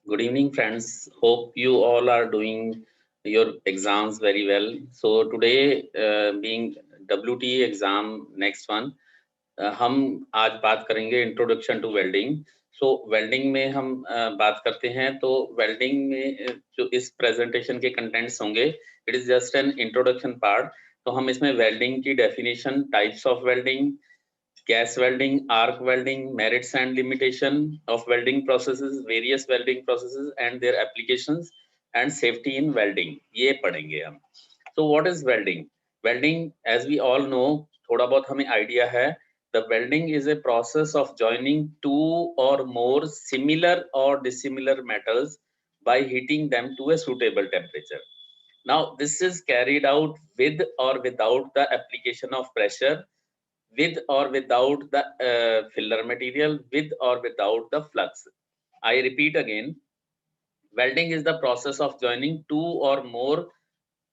Good evening, friends. Hope you all are doing your exams very well. So today, being WTE exam next one, हम आज बात करेंगे introduction to welding. So welding में हम बात करते हैं तो वेल्डिंग में जो इस प्रेजेंटेशन के कंटेंट्स होंगे, it is just an introduction part. तो हम इसमें वेल्डिंग की definition, types of welding, gas welding, arc welding, merits and limitation of welding processes, various welding processes and their applications and safety in welding, ये पढ़ेंगे हम। So what is welding? Welding, as we all know, थोड़ा बहुत हमें idea है। The welding is a process of joining two or more similar or dissimilar metals by heating them to a suitable temperature. Now, this is carried out with or without the application of pressure, with or without the filler material, with or without the flux. I repeat again, welding is the process of joining two or more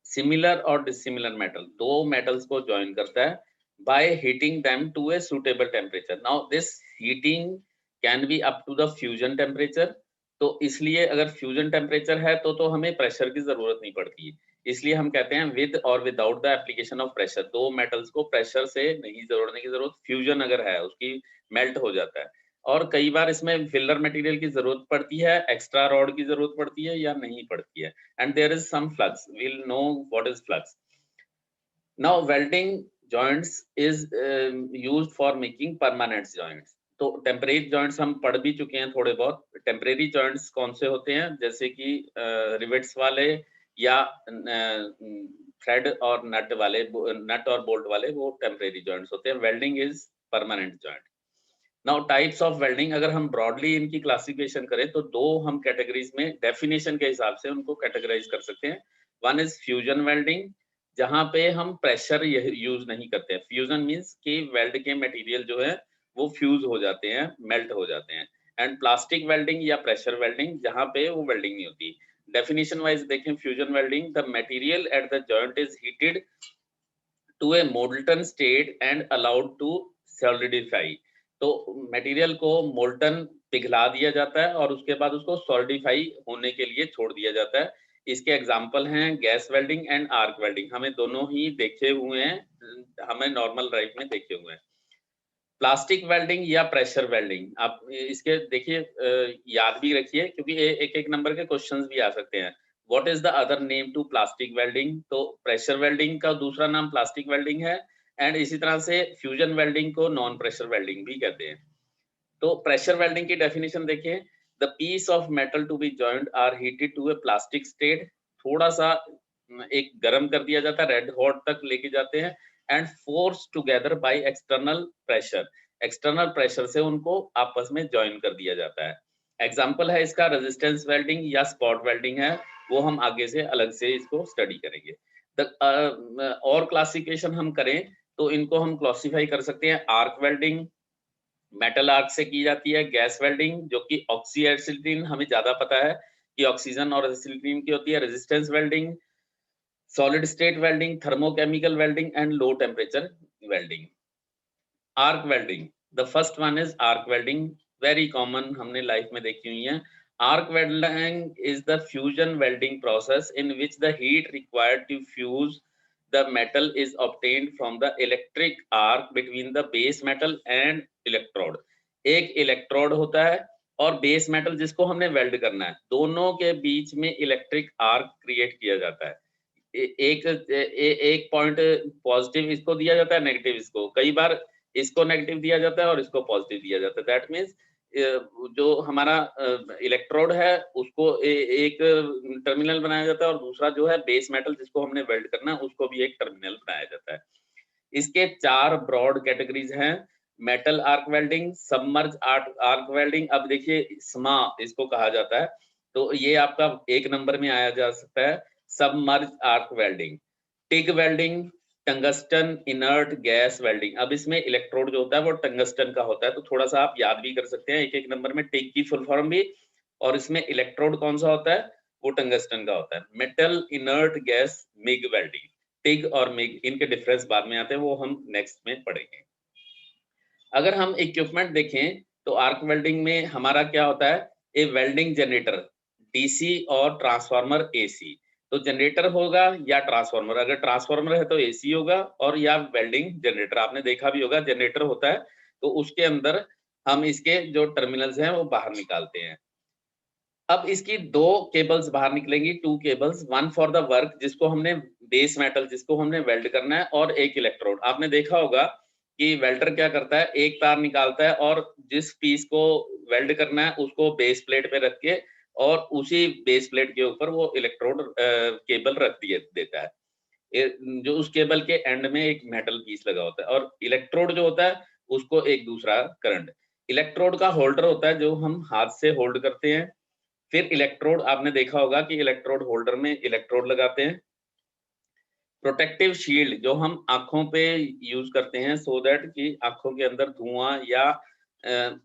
similar or dissimilar metal. दो metals को join करता है by heating them to a suitable temperature. Now this heating can be up to the fusion temperature. तो इसलिए अगर fusion temperature है तो हमें प्रेशर की जरूरत नहीं पड़ती, इसलिए हम कहते हैं विद और without the application of pressure. दो मेटल्स को प्रेशर से नहीं जोड़ने की जरूरत, फ्यूजन अगर है उसकी मेल्ट हो जाता है। और कई बार इसमें फिलर मटेरियल की जरूरत पड़ती है, एक्स्ट्रा रॉड की जरूरत पड़ती है या नहीं पड़ती है, and there is some flux. We'll know what is flux. Now welding joints is used for making permanent joints. तो टेम्परेरी जॉइंट्स हम पढ़ भी चुके हैं थोड़े बहुत। टेम्परेरी जॉइंट्स कौन से होते हैं, जैसे कि रिवेट्स वाले या थ्रेड और नट वाले, नट और बोल्ट वाले, वो टेम्परेरी जॉइंट्स होते हैं। Welding is permanent joint. Now types of welding, अगर हम ब्रॉडली इनकी क्लासिफिकेशन करें तो दो हम कैटेगरीज में डेफिनेशन के हिसाब से उनको कैटेगराइज कर सकते हैं। वन इज फ्यूजन वेल्डिंग, जहां पे हम प्रेशर यूज नहीं करते हैं। फ्यूजन मींस कि वेल्ड के मटेरियल जो है वो फ्यूज हो जाते हैं, मेल्ट हो जाते हैं। एंड प्लास्टिक वेल्डिंग या प्रेशर वेल्डिंग, जहां पे वो वेल्डिंग नहीं होती। डेफिनेशन वाइज देखें, fusion welding, the material at the joint is heated to a molten state and allowed to solidify. तो मटेरियल को मोल्टन पिघला दिया जाता है और उसके बाद उसको सॉलिडिफाई होने के लिए छोड़ दिया जाता है। इसके एग्जांपल हैं gas welding and arc welding. हमें दोनों ही देखे हुए हैं, हमें नॉर्मल लाइफ में देखे हुए हैं। प्लास्टिक वेल्डिंग या प्रेशर वेल्डिंग, आप इसके देखिए, याद भी रखिए क्योंकि एक एक नंबर के क्वेश्चंस भी आ सकते हैं। What is the other name to plastic welding? तो प्रेशर वेल्डिंग का दूसरा नाम प्लास्टिक वेल्डिंग है, एंड इसी तरह से फ्यूजन वेल्डिंग को नॉन प्रेशर वेल्डिंग भी कहते हैं। तो प्रेशर वेल्डिंग की डेफिनेशन देखिए, the piece of metal to be joint are heated to a plastic state, थोड़ा सा एक गर्म कर दिया जाता है, रेड हॉट तक लेके जाते हैं, and force together by external pressure, external pressure से उनको आपस में ज्वाइन कर दिया जाता है। एग्जांपल है इसका रेजिस्टेंस वेल्डिंग या स्पॉट वेल्डिंग है, वो हम आगे से अलग से इसको स्टडी करेंगे। और क्लासिफिकेशन हम करें तो इनको हम क्लासिफाई कर सकते हैं। आर्क वेल्डिंग मेटल आर्क से की जाती है। गैस वेल्डिंग जो कि ऑक्सी एसिटिलीन, हमें ज्यादा पता है कि ऑक्सीजन और एसिटिलीन की होती है। Resistance welding, solid state welding, thermochemical welding and low temperature welding. Arc welding, the first one is arc welding, very common, हमने लाइफ में देखी हुई है। Arc welding is the fusion welding process in which the heat required to fuse the metal is obtained from the electric arc between the base metal and electrode. एक electrode होता है और base metal जिसको हमने weld करना है, दोनों के बीच में इलेक्ट्रिक आर्क क्रिएट किया जाता है। एक पॉइंट पॉजिटिव इसको दिया जाता है, नेगेटिव इसको, कई बार इसको नेगेटिव दिया जाता है और इसको पॉजिटिव दिया जाता है। दैट मीन्स जो हमारा इलेक्ट्रोड है उसको एक टर्मिनल बनाया जाता है और दूसरा जो है बेस मेटल जिसको हमने वेल्ड करना है उसको भी एक टर्मिनल बनाया जाता है। इसके चार ब्रॉड कैटेगरीज हैं। Metal arc welding, submerge arc welding, अब देखिए स्मा इसको कहा जाता है, तो ये आपका एक नंबर में आया जा सकता है, submerge arc welding. TIG welding, tungsten inert gas welding. अब इसमें इलेक्ट्रोड जो होता है वो टंगस्टन का होता है, तो थोड़ा सा आप याद भी कर सकते हैं एक एक नंबर में टिग की फुल फॉर्म भी, और इसमें इलेक्ट्रोड कौन सा होता है, वो टंगस्टन का होता है। Metal inert gas MiG welding, TIG और मिग, इनके डिफरेंस बाद में आते हैं, वो हम नेक्स्ट में पढ़ेंगे। अगर हम इक्विपमेंट देखें तो आर्क वेल्डिंग में हमारा क्या होता है, ए वेल्डिंग जनरेटर, डीसी और ट्रांसफार्मर एसी। तो जनरेटर होगा या ट्रांसफार्मर, अगर ट्रांसफार्मर है तो एसी होगा, और या वेल्डिंग जनरेटर, आपने देखा भी होगा जनरेटर होता है तो उसके अंदर हम इसके जो टर्मिनल्स हैं वो बाहर निकालते हैं। अब इसकी दो केबल्स बाहर निकलेंगी, two cables, one for the work जिसको हमने बेस मेटल जिसको हमने वेल्ड करना है, और एक इलेक्ट्रोड। आपने देखा होगा कि वेल्डर क्या करता है, एक तार निकालता है और जिस पीस को वेल्ड करना है उसको बेस प्लेट पे रख के और उसी बेस प्लेट के ऊपर वो इलेक्ट्रोड केबल रख दिए देता है। जो उस केबल के एंड में एक मेटल पीस लगा होता है, और इलेक्ट्रोड जो होता है उसको एक दूसरा करंट। इलेक्ट्रोड का होल्डर होता है जो हम हाथ से होल्ड करते हैं। फिर इलेक्ट्रोड, आपने देखा होगा कि इलेक्ट्रोड होल्डर में इलेक्ट्रोड लगाते हैं। प्रोटेक्टिव शील्ड जो हम आंखों पे यूज करते हैं सो दैट कि आंखों के अंदर धुआं या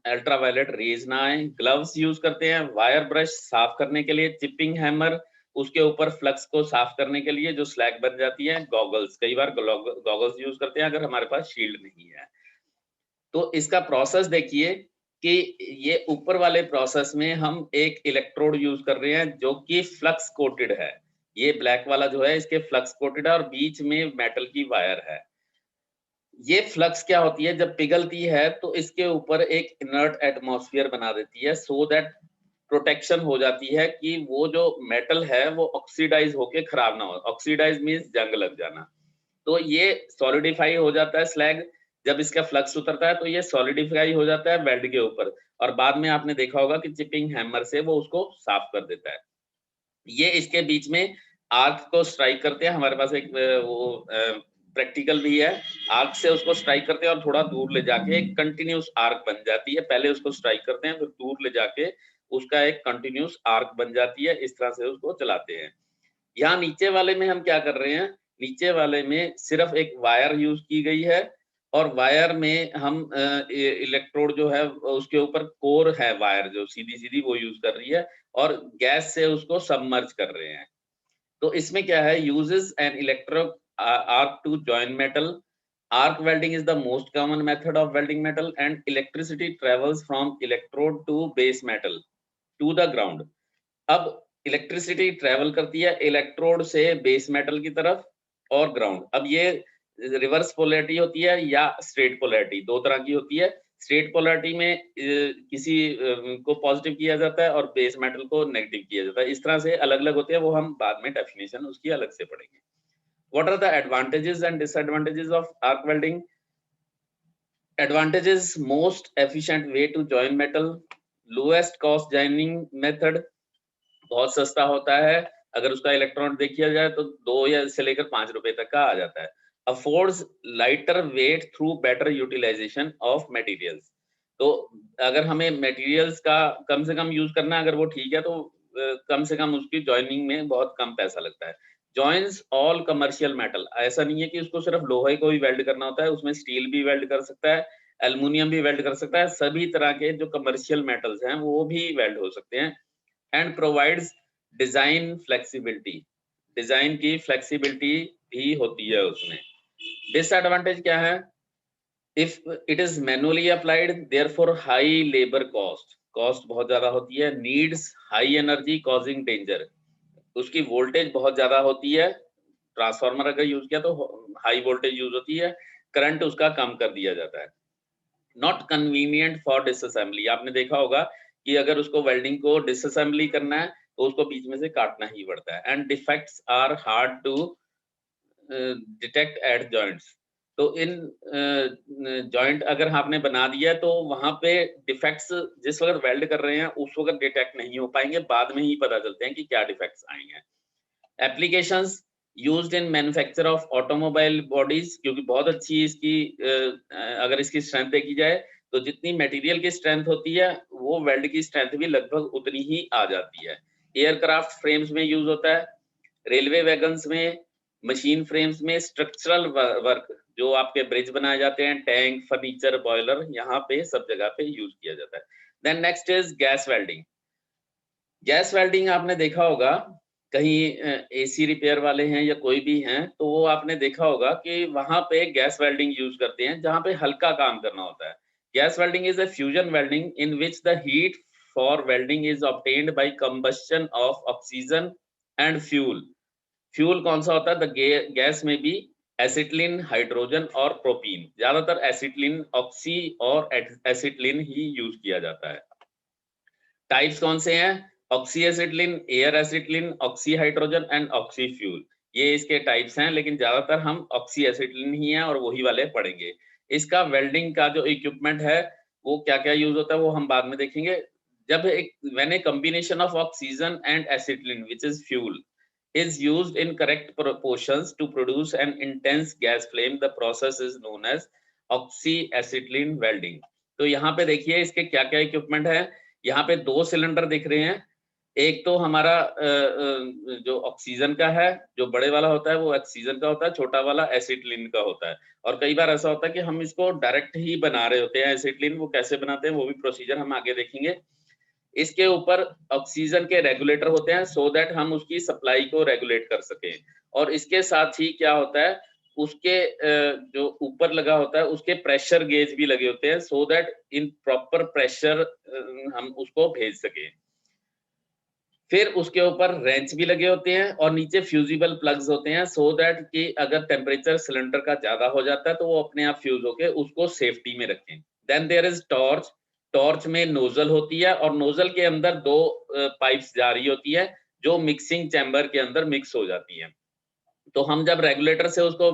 अल्ट्रावायलेट रेज ना आए। ग्लव्स यूज करते हैं। वायर ब्रश साफ करने के लिए। चिपिंग हैमर उसके ऊपर फ्लक्स को साफ करने के लिए जो स्लैग बन जाती है। गॉगल्स, कई बार गॉगल्स यूज करते हैं अगर हमारे पास शील्ड नहीं है। तो इसका प्रोसेस देखिए कि ये ऊपर वाले प्रोसेस में हम एक इलेक्ट्रोड यूज कर रहे हैं जो कि फ्लक्स कोटेड है। ये ब्लैक वाला जो है इसके फ्लक्स कोटेड है और बीच में मेटल की वायर है। ये फ्लक्स क्या होती है, जब पिघलती है तो इसके ऊपर एक इनर्ट एटमॉस्फेयर बना देती है सो दैट प्रोटेक्शन हो जाती है कि वो जो मेटल है वो ऑक्सीडाइज होके खराब ना हो। ऑक्सीडाइज मींस जंग लग जाना। तो ये सॉलिडिफाई हो जाता है स्लैग। जब इसका फ्लक्स उतरता है तो ये सॉलिडिफाई हो जाता है वेल्ड के ऊपर, और बाद में आपने देखा होगा कि चिपिंग हैमर से वो उसको साफ कर देता है। ये इसके बीच में आर्क को स्ट्राइक करते हैं। हमारे पास एक वो प्रैक्टिकल भी है। आर्क से उसको स्ट्राइक करते हैं और थोड़ा दूर ले जाके एक कंटिन्यूस आर्क बन जाती है। पहले उसको स्ट्राइक करते हैं फिर दूर ले जाके उसका एक कंटिन्यूस आर्क बन जाती है। इस तरह से उसको चलाते हैं। यहाँ नीचे वाले में हम क्या कर रहे हैं, नीचे वाले में सिर्फ एक वायर यूज की गई है, और वायर में हम इलेक्ट्रोड जो है उसके ऊपर कोर है, वायर जो सीधी सीधी वो यूज कर रही है, और गैस से उसको सबमर्ज कर रहे हैं। तो इसमें क्या है, uses an electro arc to join metal. Arc welding is the most common method of welding metal, and electricity travels from electrode to base metal to the ground. अब इलेक्ट्रिसिटी ट्रेवल करती है इलेक्ट्रोड से base metal की तरफ और ground. अब ये reverse polarity होती है या स्ट्रेट पोलैरिटी, दो तरह की होती है। स्ट्रेट पोलैरिटी में किसी को पॉजिटिव किया जाता है और बेस मेटल को नेगेटिव किया जाता है। इस तरह से अलग अलग होते हैं, वो हम बाद में डेफिनेशन उसकी अलग से पढ़ेंगे। What are the advantages and disadvantages of arc welding? Advantages: most efficient way to join metal, lowest cost joining method, बहुत सस्ता होता है। अगर उसका इलेक्ट्रॉन देखिया जाए तो 2 या से लेकर 5 रुपए तक का आ जाता है। Affords lighter weight through better utilisation of materials. तो अगर हमें मटेरियल्स का कम से कम यूज करना है, अगर वो ठीक है तो कम से कम उसकी जॉइनिंग में बहुत कम पैसा लगता है। जॉइंस ऑल कमर्शियल मेटल, ऐसा नहीं है कि उसको सिर्फ लोहे को ही वेल्ड करना होता है, उसमें स्टील भी वेल्ड कर सकता है, एल्युमिनियम भी वेल्ड कर सकता है। सभी तरह के जो कमर्शियल मेटल्स हैं वो भी वेल्ड हो सकते हैं। And provides design flexibility, design की फ्लेक्सिबिलिटी भी होती है उसमें। डिसएडवांटेज क्या है, if it is manually applied therefore high labour cost, cost बहुत ज्यादा होती है। Needs high energy causing danger, उसकी वोल्टेज बहुत ज्यादा होती है। ट्रांसफार्मर अगर यूज किया तो हाई वोल्टेज यूज होती है, करंट उसका कम कर दिया जाता है। नॉट कन्वीनियंट फॉर डिसअसेंबली, आपने देखा होगा कि अगर उसको वेल्डिंग को डिसअसेंबली करना है तो उसको बीच में से काटना ही पड़ता है। And defects are hard to detect at joints, तो इन जॉइंट अगर आपने बना दिया तो वहां पे डिफेक्ट्स जिस वक्त वेल्ड कर रहे हैं उस वक्त डिटेक्ट नहीं हो पाएंगे, बाद में ही पता चलते हैं कि क्या डिफेक्ट्स आए हैं। Applications used in manufacture of automobile bodies, क्योंकि बहुत अच्छी इसकी अगर इसकी स्ट्रेंथ देखी जाए तो जितनी मटेरियल की स्ट्रेंथ होती है वो वेल्ड की स्ट्रेंथ भी लगभग उतनी ही आ जाती है। एयरक्राफ्ट फ्रेम्स में यूज होता है, रेलवे वैगन्स में, मशीन फ्रेम्स में, स्ट्रक्चरल वर्क जो आपके ब्रिज बनाए जाते हैं, टैंक, फर्नीचर, बॉयलर, यहाँ पे सब जगह पे यूज किया जाता है। Then next is gas welding. Gas welding आपने देखा होगा कहीं एसी रिपेयर वाले हैं या कोई भी हैं तो वो आपने देखा होगा कि वहां पे गैस वेल्डिंग यूज करते हैं जहां पे हल्का काम करना होता है। Gas welding is a fusion welding in which the heat for welding is obtained by combustion of oxygen and fuel. Fuel कौन सा होता है? द गैस में बी एसिटिलीन, हाइड्रोजन और प्रोपीन। ज्यादातर एसिटिलीन, ऑक्सी और एसिटिलीन ही यूज किया जाता है। टाइप्स कौन से हैं? Oxy acetylene, air acetylene, oxy hydrogen and oxy fuel, ये इसके टाइप्स हैं, लेकिन ज्यादातर हम ऑक्सी एसिटिलीन ही हैं और वही वाले पढ़ेंगे। इसका वेल्डिंग का जो इक्विपमेंट है वो क्या क्या यूज होता है वो हम बाद में देखेंगे। जब एक when a combination of oxygen and acetylene which is fuel is used in correct proportions to produce an intense gas flame, the process is known as oxyacetylene welding। तो यहाँ पे देखिए इसके क्या क्या इक्विपमेंट है। यहाँ पे दो सिलेंडर दिख रहे हैं। एक तो हमारा जो ऑक्सीजन का है, जो बड़े वाला होता है वो ऑक्सीजन का होता है, छोटा वाला एसिटिलीन का होता है। और कई बार ऐसा होता है कि हम इसको डायरेक्ट ही बना रहे होते हैं एसिटिलीन, वो कैसे बनाते हैं वो भी प्रोसीजर हम आगे देखेंगे। इसके ऊपर ऑक्सीजन के रेगुलेटर होते हैं सो दैट हम उसकी सप्लाई को रेगुलेट कर सकें। और इसके साथ ही क्या होता है, उसके जो ऊपर लगा होता है उसके प्रेशर गेज भी लगे होते हैं so that in proper pressure हम उसको भेज सकें। फिर उसके ऊपर रेंच भी लगे होते हैं और नीचे फ्यूजिबल प्लग्स होते हैं सो दैट कि अगर टेम्परेचर सिलेंडर का ज्यादा हो जाता है तो वो अपने आप फ्यूज होके उसको सेफ्टी में रखें। Then there is torch. Torch में नोजल होती है और नोजल के अंदर दो पाइप्स जा रही होती है जो मिक्सिंग चैम्बर के अंदर मिक्स हो जाती है। तो हम जब रेगुलेटर से उसको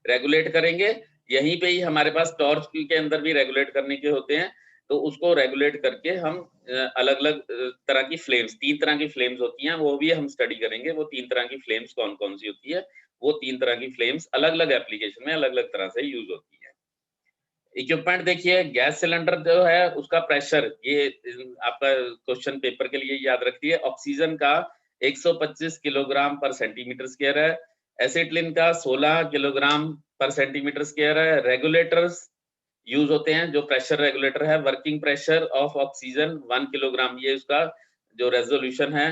रेगुलेट करेंगे, यहीं पे ही हमारे पास टॉर्च के अंदर भी रेगुलेट करने के होते हैं, तो उसको रेगुलेट करके हम अलग अलग तरह की फ्लेम्स, 3 तरह की फ्लेम्स होती हैं, वो भी हम स्टडी करेंगे। वो 3 तरह की फ्लेम्स कौन कौन सी होती है, वो 3 तरह की फ्लेम्स अलग अलग एप्लीकेशन में अलग अलग तरह से यूज होती है। इक्विपमेंट देखिए, गैस सिलेंडर जो है उसका प्रेशर, ये आपका क्वेश्चन पेपर के लिए याद रखिए। ऑक्सीजन का 125 किलोग्राम पर सेंटीमीटर स्क्वायर है, एसिटिलीन का 16 किलोग्राम पर सेंटीमीटर स्क्वायर है। रेगुलेटर्स यूज होते हैं, जो प्रेशर रेगुलेटर है, working pressure of oxygen 1 kilogram, ये उसका जो रेजोल्यूशन है।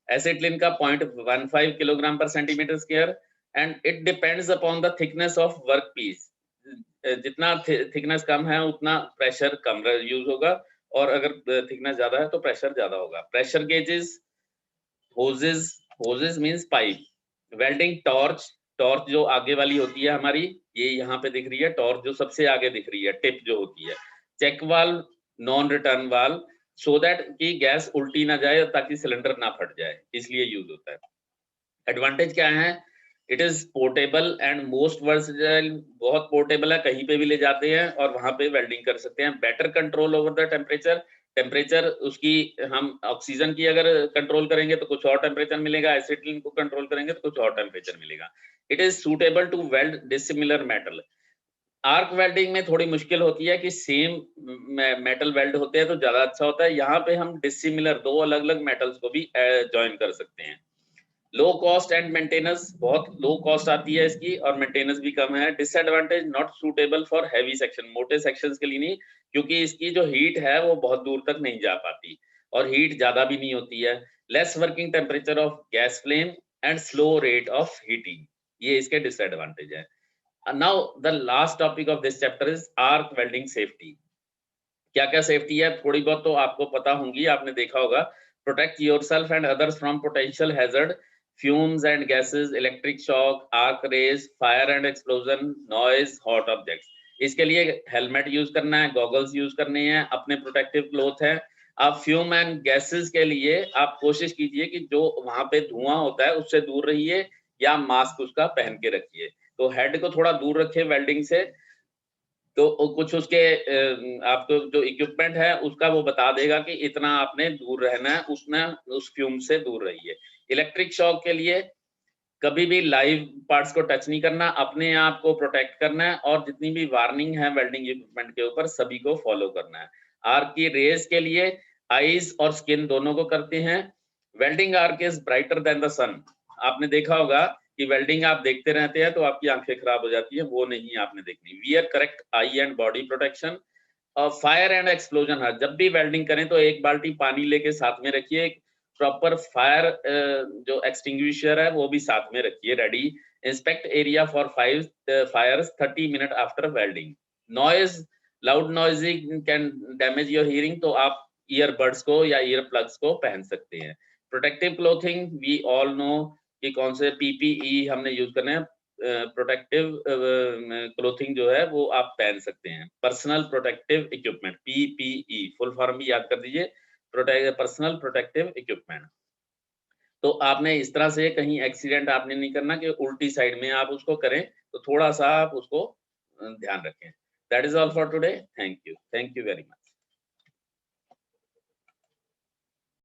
एसिटिलीन का 0.15 किलोग्राम पर centimetre square and it depends upon the thickness of work piece. जितना थिकनेस कम है उतना प्रेशर कम यूज होगा और अगर थिकनेस ज्यादा है तो प्रेशर ज्यादा होगा। Pressure gauges, hoses, hoses means pipe. Welding torch, torch जो आगे वाली होती है हमारी, ये यहाँ पे दिख रही है टॉर्च जो सबसे आगे दिख रही है, टिप जो होती है। Check valve, non return valve, so that कि गैस उल्टी ना जाए ताकि सिलेंडर ना फट जाए, इसलिए यूज होता है। एडवांटेज क्या है? It is portable and most versatile, बहुत पोर्टेबल है, कहीं पे भी ले जाते हैं और वहां पे वेल्डिंग कर सकते हैं। Better control over the temperature, temperature उसकी हम ऑक्सीजन की अगर कंट्रोल करेंगे तो कुछ और टेम्परेचर मिलेगा, एसिटिलीन को कंट्रोल करेंगे तो कुछ और टेम्परेचर मिलेगा। It is suitable to weld dissimilar metal. Arc welding में थोड़ी मुश्किल होती है कि सेम मेटल वेल्ड होते हैं तो ज्यादा अच्छा होता है। यहाँ पे हम डिसिमिलर दो अलग अलग मेटल्स को भी ज्वाइन कर सकते हैं। लो कॉस्ट एंड मेंटेनेंस, बहुत लो कॉस्ट आती है इसकी और मेंटेनेंस भी कम है। Disadvantage, not suitable for heavy section, मोटे सेक्शंस के लिए नहीं, क्योंकि इसकी जो हीट है वो बहुत दूर तक नहीं जा पाती और हीट ज्यादा भी नहीं होती है। Less working temperature of gas flame and slow rate of heating, ये इसके डिसएडवांटेज है। Now the last topic of this chapter is arc welding safety. क्या क्या सेफ्टी है थोड़ी बहुत तो आपको पता होंगी, आपने देखा होगा। Protect yourself and others from potential hazard, fumes and gases, electric shock, arc rays, fire and explosion, noise, hot objects। इसके लिए हेलमेट यूज करना है, गॉगल्स यूज करने हैं, अपने प्रोटेक्टिव क्लोथ है। आप फ्यूम एंड गैसेस के लिए आप कोशिश कीजिए कि जो वहां पे धुआं होता है उससे दूर रहिए या मास्क उसका पहन के रखिए। तो हेड को थोड़ा दूर रखिए वेल्डिंग से। तो कुछ उसके आपको जो इक्विपमेंट है उसका वो बता देगा कि इतना आपने दूर रहना है, उसमें उस फ्यूम से दूर रहिए। इलेक्ट्रिक शॉक के लिए कभी भी लाइव पार्ट्स को टच नहीं करना, अपने आप को प्रोटेक्ट करना है और जितनी भी वार्निंग है वेल्डिंग इक्विपमेंट के ऊपर सभी को फॉलो करना है। आर्क की रेज के लिए आईज और स्किन दोनों को करते हैं। Welding arc is brighter than the sun. आपने देखा होगा कि वेल्डिंग आप देखते रहते हैं तो आपकी आंखें खराब हो जाती है, वो नहीं आपने देखनी। Wear correct I and body protection. और फायर एंड एक्सप्लोजन है, जब भी वेल्डिंग करें तो एक बाल्टी पानी लेके साथ में रखिए, प्रॉपर फायर जो एक्सटिंग्विशर है वो भी साथ में रखिए ready. Inspect area for fires 30 minute after welding. Noise, loud noising can damage your hearing, तो आप ईयरबड्स को या ईयर प्लग्स को पहन सकते हैं। Protective clothing we all know कि कौन से पीपीई हमने यूज करने हैं। प्रोटेक्टिव क्लोथिंग जो है वो आप पहन सकते हैं। Personal protective equipment, PPE full form भी याद कर दीजिए, पर्सनल प्रोटेक्टिव इक्विपमेंट। तो आपने इस तरह से कहीं एक्सीडेंट आपने नहीं करना कि उल्टी साइड में आप उसको करें, तो थोड़ा सा आप उसको ध्यान रखें। That is all for today. Thank you very much.